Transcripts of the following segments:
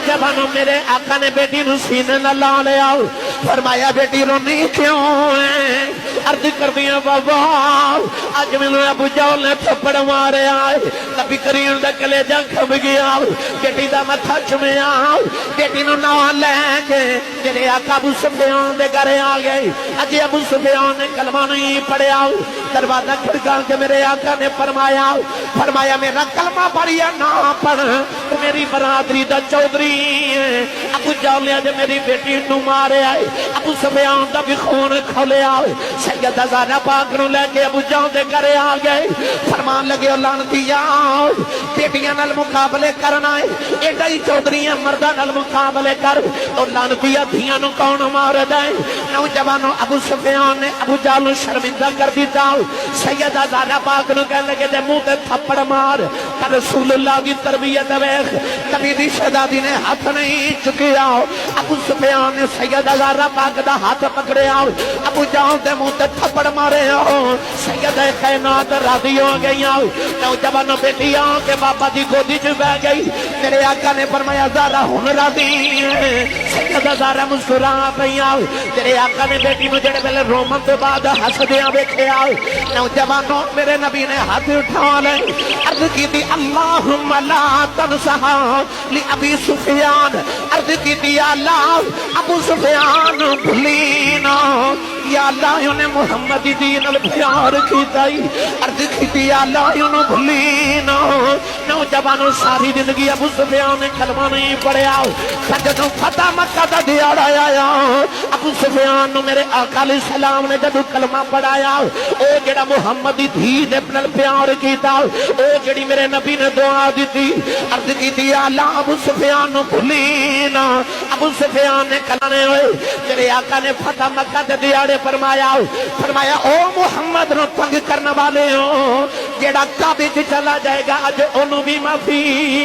نوجوانوں میرے آقا نے بیٹی نو سینے نہ لا لیا فرمایا بیٹی رونی کیوں ہے عرض کر دیا بابا اج مینوں ابو جہل نے تھپڑ ماریا نبی کریم دا کلیجہ کھب گیا بیٹی دا متھا چومیا بیٹی نو نال لے کے جڑے آقا ابو سفیان دے گھر آ گئے اج ابو سفیان نے کلمہ نہیں پڑھیا دروازہ کھڑکا کے میرے آقا نے فرمایا میرا کلمہ پڑھیا نہ پڑھ میری برادری دا چودھری ہے ابو جہل نے اج میری بیٹی نو ماریا ابو سفیان دا بھی خون کھولیا سیدہ زہرا پاک نو لے کے ابو جہل دے گھر آ گئے فرمان لگے لعنتیا بیٹیاں نال مقابلے کرنا ہے ایڈا ہی چودھریاں مرداں نال مقابلے کر تو لعنتیا دھیاں نو کون ماردا ہے نوجوانوں ابو سفیان نے ابو جہل نو شرمندہ کر دیتا سیدہ زہرا پاک نو کہنے لگے تے منہ تے تھپڑ مار کہ رسول اللہ کی تربیت ویکھ کبھی بھی شہزادی نے ہاتھ نہیں چکیا ابو سفیان نے سیدہ زہرا پاک دا ہاتھ پکڑیا ابو جہل دے منہ تے تھپڑ مارے سیدہ کائنات راضی ہو گئی نوجوانوں بیٹی آ کے بابا دی گودی چ بیٹھ گئی میرے آقا نے فرمایا زہرا ہن راضی ہے سیدہ زہرا مسکرا پئی تیرے آقا نے بیٹی نو جڑے ویلے رومن تو بعد ہسدیاں ویکھیا نوجوانوں میرے نبی نے ہاتھ اٹھا لے عرض کیتی اللہم لا تنسہا لأبی سفیان عرض کیتی یا اللہ ابو سفیان بھلینا یا اللہ انہیں محمدی دین الپیار کیتائی عرض کیتی یا اللہ انہیں بھلینا نوجوانوں ساری زندگی ابو سفیان نے کلمہ نہیں پڑھیا جدوں فتح مکہ دا دیاڑا آیا ابو سفیان نو میرے آقا علیہ السلام نے جدوں کلمہ پڑھایا او جڑا محمدی دین اپنا پیار کیتا او جڑی میرے نبی نے دعا دیتی عرض کیتی یا اللہ ابو سفیان نو بھلینا ابو سفیان نے کلانے ہوئے میرے آقا نے فتح مکہ دے دیاڑے فرمایا او محمد نو تنگ کرنے والے ہو جڑا کعبے چ چلا جائے گا اج اونوں بھی معافی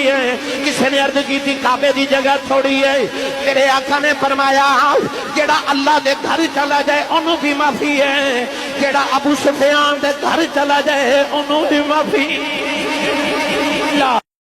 ہے کسی نے عرض کی تھی کعبے دی جگہ تھوڑی ہے میرے آقا نے فرمایا جڑا اللہ دے گھر چلا جائے اونوں بھی معافی ہے جڑا ابو سفیان دے گھر چلا جائے اونوں بھی معافی